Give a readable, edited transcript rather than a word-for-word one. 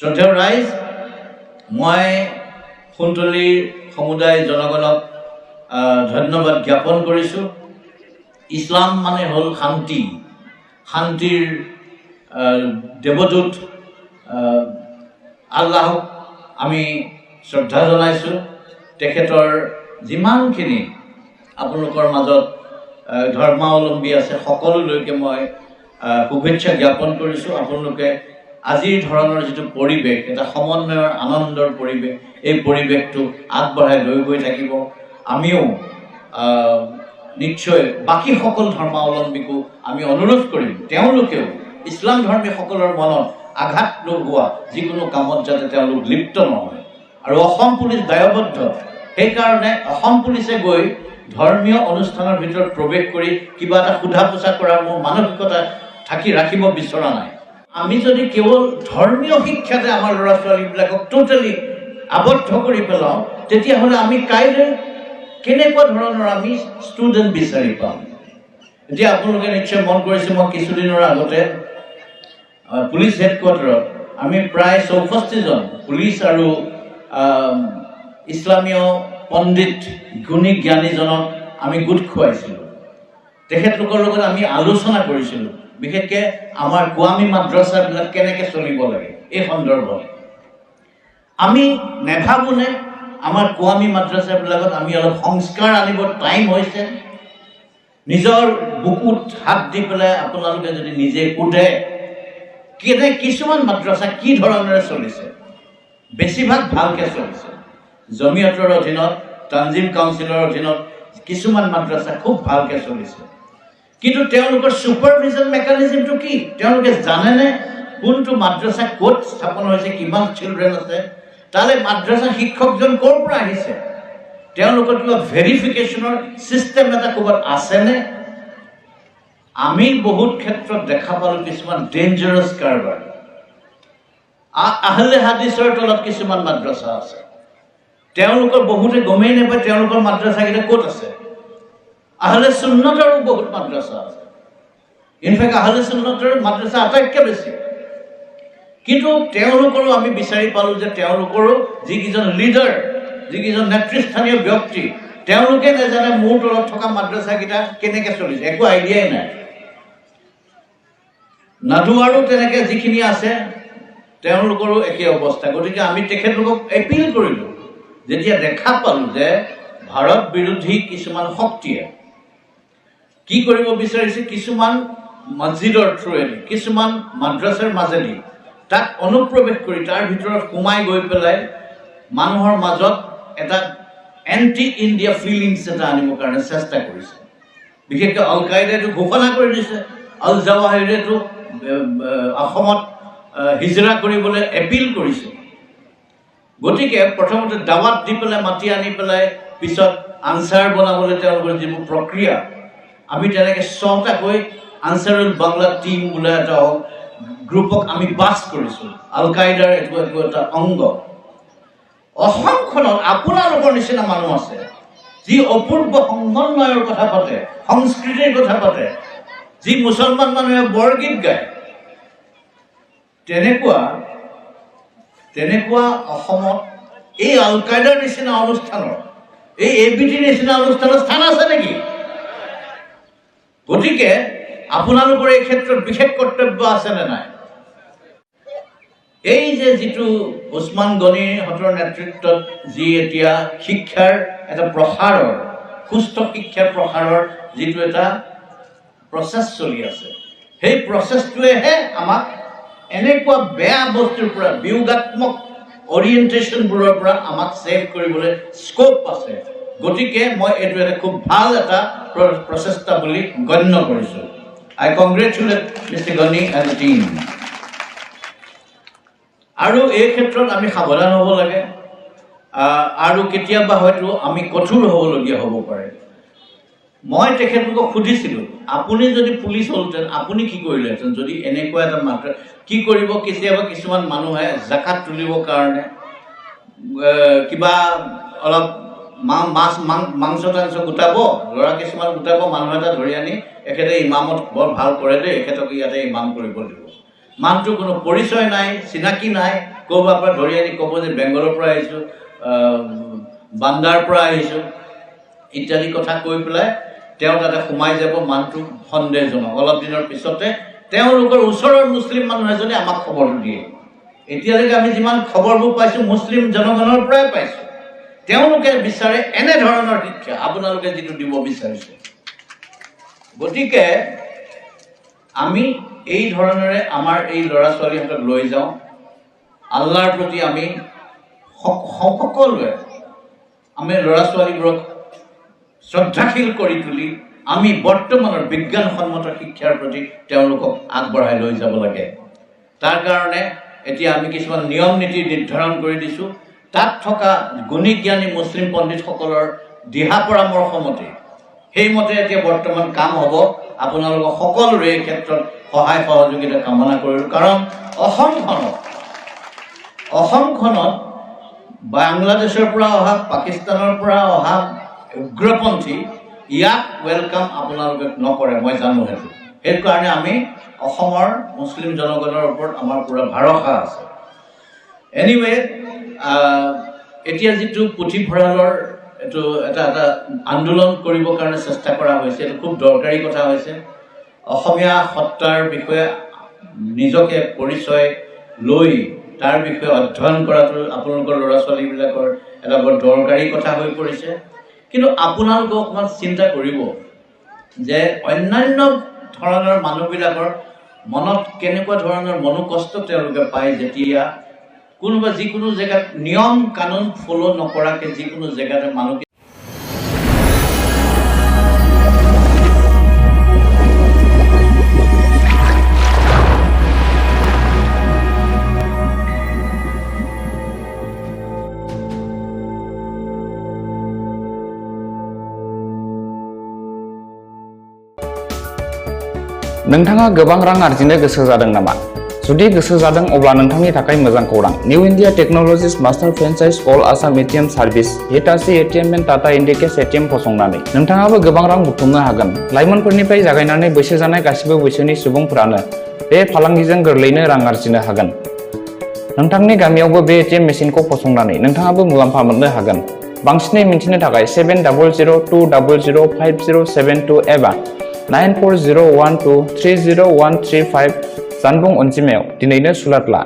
শ্ৰদ্ধেয় ৰাইজ, মই সোণতলীৰ সমুদায় জনগণক ধন্যবাদ জ্ঞাপন কৰিছোঁ। ইছলাম মানে হ'ল শান্তি, শান্তিৰ দেৱদূত আল্লাহক আমি শ্ৰদ্ধা জনাইছোঁ। তেখেতৰ যিমানখিনি আপোনালোকৰ মাজত ধৰ্মাৱলম্বী আছে সকলোলৈকে মই শুভেচ্ছা জ্ঞাপন কৰিছোঁ। আপোনালোকে আজিৰ ধৰণৰ যিটো পৰিৱেশ, এটা সমন্বয়ৰ আনন্দৰ পৰিৱেশ, এই পৰিৱেশটো আগবঢ়াই লৈ গৈ থাকিব। আমিও নিশ্চয় বাকী সকল ধৰ্মাৱলম্বীকো আমি অনুৰোধ কৰিম, তেওঁলোকেও ইছলাম ধৰ্মীসকলৰ মনত আঘাত নোহোৱা যিকোনো কামত যাতে তেওঁলোক লিপ্ত নহয়। আৰু অসম পুলিচ দায়বদ্ধ, সেইকাৰণে অসম পুলিচে গৈ ধৰ্মীয় অনুষ্ঠানৰ ভিতৰত প্ৰৱেশ কৰি কিবা এটা সোধা পোছা কৰাৰ মোৰ মানসিকতা ৰাখিব বিচৰা নাই। আমি যদি কেৱল ধৰ্মীয় শিক্ষাতে আমাৰ ল'ৰা ছোৱালীবিলাকক টোটেলি আবদ্ধ কৰি পেলাওঁ, তেতিয়াহ'লে আমি কাইলৈ কেনেকুৱা ধৰণৰ আমি ষ্টুডেণ্ট বিচাৰি পাম। এতিয়া আপোনালোকে নিশ্চয় মন কৰিছে, মই কিছুদিনৰ আগতে পুলিচ হেডকোৱাৰ্টাৰত আমি প্ৰায় 64জন পুলিচ আৰু ইছলামীয় পণ্ডিত গুণী জ্ঞানীজনক আমি গোট খুৱাইছিলোঁ। তেখেতলোকৰ লগত আমি আলোচনা কৰিছিলোঁ, বিশেষকৈ আমাৰ কোৱামী মাদ্ৰাছাবিলাক কেনেকৈ চলিব লাগে এই সন্দৰ্ভত। আমি নেভাবোনে আমাৰ কোৱামী মাদ্ৰাছাবিলাকত আমি অলপ সংস্কাৰ আনিব টাইম হৈছে? নিজৰ বুকুত হাত দি পেলাই আপোনালোকে যদি নিজে সোধে কিছুমান মাদ্ৰাছা কি ধৰণেৰে চলিছে, বেছিভাগ ভালকৈ চলিছে। জমিয়তৰ অধীনত, তানজিম কাউন্সিলৰ অধীনত কিছুমান মাদ্ৰাছা খুব ভালকৈ চলিছে, কিন্তু তেওঁলোকৰ ছুপাৰভিজন মেকানিজিমটো কি? তেওঁলোকে জানেনে কোনটো মাদ্ৰাছা ক'ত স্থাপন হৈছে, কিমান চিলড্ৰেন আছে, তালৈ মাদ্ৰাছা শিক্ষকজন ক'ৰ পৰা আহিছে, তেওঁলোকৰ কিবা ভেৰিফিকেশ্যনৰ ছিষ্টেম এটা ক'ৰবাত আছেনে? আমি বহুত ক্ষেত্ৰত দেখা পালোঁ কিছুমান ডেঞ্জাৰাছ কাৰবাৰ। আহলে হাদিছৰ তলত কিছুমান মাদ্ৰাছা আছে, তেওঁলোকৰ বহুতে গমেই নাপায় তেওঁলোকৰ মাদ্ৰাছাকেইটা ক'ত আছে। আহলে সুন্নতৰো বহুত মাদ্ৰাছা আছে, ইনফেক্ট আহলে সুন্নতৰ মাদ্ৰাছা আটাইতকৈ বেছি। কিন্তু তেওঁলোকৰো আমি বিচাৰি পালোঁ যে তেওঁলোকৰো যিকেইজন লিডাৰ, যিকেইজন নেতৃস্থানীয় ব্যক্তি, তেওঁলোকে নাজানে মোৰ তলত থকা মাদ্ৰাছাকেইটা কেনেকৈ চলিছে, একো আইডিয়াই নাই। নাদুৱাৰো তেনেকৈ যিখিনি আছে তেওঁলোকৰো একেই অৱস্থা। গতিকে আমি তেখেতলোকক এপিল কৰিলোঁ, যেতিয়া দেখা পালোঁ যে ভাৰত বিৰোধী কিছুমান শক্তিয়ে কি কৰিব বিচাৰিছে, কিছুমান মছজিদৰ থ্ৰুৱেদি, কিছুমান মাদ্ৰাছাৰ মাজেদি তাক অনুপ্ৰৱেশ কৰি তাৰ ভিতৰত সোমাই গৈ পেলাই মানুহৰ মাজত এটা এণ্টি ইণ্ডিয়া ফিলিংছ এটা আনিবৰ কাৰণে চেষ্টা কৰিছে। বিশেষকৈ আল কায়দাইটো ঘোষণা কৰি দিছে, আল জাৱাহিৰেতো অসমত হিজৰা কৰিবলৈ এপিল কৰিছে। গতিকে প্ৰথমতে দাৱাত দি পেলাই মাতি আনি পেলাই পিছত আনচাৰ বনাবলৈ তেওঁলোকৰ যিবোৰ প্ৰক্ৰিয়া, আমি তেনেকৈ 6টাকৈ আনচাৰুল বাংলা টিম বোলা এটা গ্ৰুপক আমি বাছ কৰিছোঁ। আল কায়দাৰ এইটো এটা অংগ। অসমখনত আপোনালোকৰ নিচিনা মানুহ আছে যি অপূৰ্ব সমন্বয়ৰ কথা পাতে, সংস্কৃতিৰ কথা পাতে, যি মুছলমান মানুহে বৰগীত গায়। তেনেকুৱা অসমত এই আল কায়দাৰ নিচিনা অনুষ্ঠানৰ, এই ABTৰ নিচিনা অনুষ্ঠানৰ স্থান আছে নেকি? গতিকে আপোনালোকৰ এই ক্ষেত্ৰত বিশেষ কৰ্তব্য আছেনে নাই? এই যে যিটো ওছমান গনিহঁতৰ নেতৃত্বত যি এতিয়া শিক্ষাৰ এটা প্ৰসাৰৰ, সুস্থ শিক্ষাৰ প্ৰসাৰৰ যিটো এটা প্ৰচেছ চলি আছে, সেই প্ৰচেছটোৱেহে আমাক এনেকুৱা বেয়া বস্তুৰ পৰা, বিয়োগাত্মক অৰিয়েণ্টেশ্যনবোৰৰ পৰা আমাক ছেভ কৰিবলৈ স্ক'প আছে। গতিকে মই এইটো এটা খুব ভাল এটা প্ৰচেষ্টা বুলি গণ্য কৰিছোঁ। আই কংগ্ৰেচুলেট মিষ্টাৰ গনি এণ্ড দ্য টিম। আৰু এই ক্ষেত্ৰত আমি সাৱধান হ'ব লাগে, আৰু কেতিয়াবা হয়তো আমি কঠোৰ হ'বলগীয়া হ'ব পাৰে। মই তেখেতলোকক সুধিছিলোঁ, আপুনি যদি পুলিচ হ'লহেঁতেন আপুনি কি কৰিলেহেঁতেন যদি এনেকুৱা এটা মাত্ৰা কি কৰিব? কেতিয়াবা কিছুমান মানুহে জাকাত তুলিবৰ কাৰণে কিবা অলপ মাংস টাংস গোটাব, ল'ৰা কিছুমান গোটাব, মানুহ এটা ধৰি আনি এখেতে ইমামত বৰ ভাল কৰে দেই, এখেতক ইয়াতে ইমাম কৰিব দিব। মানুহটোৰ কোনো পৰিচয় নাই, চিনাকি নাই, ক'ৰবাৰ পৰা ধৰি আনি ক'ব যে বেংগলৰ পৰা আহিছোঁ, বান্দাৰ পৰা আহিছোঁ ইত্যাদি কথা কৈ পেলাই তেওঁ তাতে সোমাই যাব। মানুহটো সন্দেহজনক। অলপ দিনৰ পিছতে তেওঁলোকৰ ওচৰৰ মুছলিম মানুহ এজনে আমাক খবৰটো দিয়ে। এতিয়ালৈকে আমি যিমান খবৰবোৰ পাইছোঁ মুছলিম জনগণৰ পৰাই পাইছোঁ। তেওঁলোকে বিচাৰে এনেধৰণৰ শিক্ষা আপোনালোকে যিটো দিব বিচাৰিছে। গতিকে আমি এই ধৰণেৰে আমাৰ এই ল'ৰা ছোৱালীহঁতক লৈ যাওঁ। আল্লাহৰ প্ৰতি আমি সকলোৱে আমি ল'ৰা ছোৱালীবোৰক শ্ৰদ্ধাশীল কৰি তুলি আমি বৰ্তমানৰ বিজ্ঞানসন্মত শিক্ষাৰ প্ৰতি তেওঁলোকক আগবঢ়াই লৈ যাব লাগে। তাৰ কাৰণে এতিয়া আমি কিছুমান নিয়ম নীতি নিৰ্ধাৰণ কৰি দিছোঁ। তাত থকা গুণী জ্ঞানী মুছলিম পণ্ডিতসকলৰ দিহা পৰামৰ্শ মতে সেইমতে এতিয়া বৰ্তমান কাম হ'ব। আপোনালোকক সকলোৰে এই ক্ষেত্ৰত সহায় সহযোগিতা কামনা কৰিলোঁ। কাৰণ অসমখনত বাংলাদেশৰ পৰা অহা, পাকিস্তানৰ পৰা অহা উগ্ৰপন্থী ইয়াক ৱেলকাম আপোনালোকে নকৰে, মই জানো সেইটো। সেইটো কাৰণে আমি অসমৰ মুছলিম জনগণৰ ওপৰত আমাৰ পূৰা ভৰসা আছে। এনিৱে, এতিয়া যিটো পুথিভঁৰালৰ এইটো এটা আন্দোলন কৰিবৰ কাৰণে চেষ্টা কৰা হৈছে, এইটো খুব দৰকাৰী কথা হৈছে। অসমীয়া সত্তাৰ বিষয়ে নিজকে পৰিচয় লৈ তাৰ বিষয়ে অধ্যয়ন কৰাটো আপোনালোকৰ ল'ৰা ছোৱালীবিলাকৰ এটা বৰ দৰকাৰী কথা হৈ পৰিছে। কিন্তু আপোনালোকে অকণমান চিন্তা কৰিব যে অন্যান্য ধৰণৰ মানুহবিলাকৰ মনত কেনেকুৱা ধৰণৰ মনোকষ্ট তেওঁলোকে পায় যেতিয়া কোনোবা যিকোনো জেগাত নিয়ম কানুন ফ'ল' নকৰাকৈ যিকোনো জেগাতে মানুহ नोंथाङा गोबां रां आर्जिनो गोसो जादों नामा? जुदि गोसो जादों अब्ला नोंथांनि थाखाय मोजां खौरां। New India technologies master franchise all Assam ATM service Hitachi ATM and Tata Indicash ATM फसंनानै नोंथाङाबो गोबां रां बुथुमनो हागोन। लाइमोनफोरनिफ्राय जागायनानै बैसो जानाय गासिबो बैसोनि सुबुंफोरानो बे फालांगिजों गोरलैनो रां आर्जिनो हागोन। नोंथांनि गामियावबो बे एटिएम मेसिनखौ फसंनानै नोंथाङाबो मुलाम्फा मोननो हागोन। बांसिनै मिन्थिनो थाखाय 7002005007 एबा 9401230135 जानबुं अनजिमायाव दिनैनो सुलाद ला।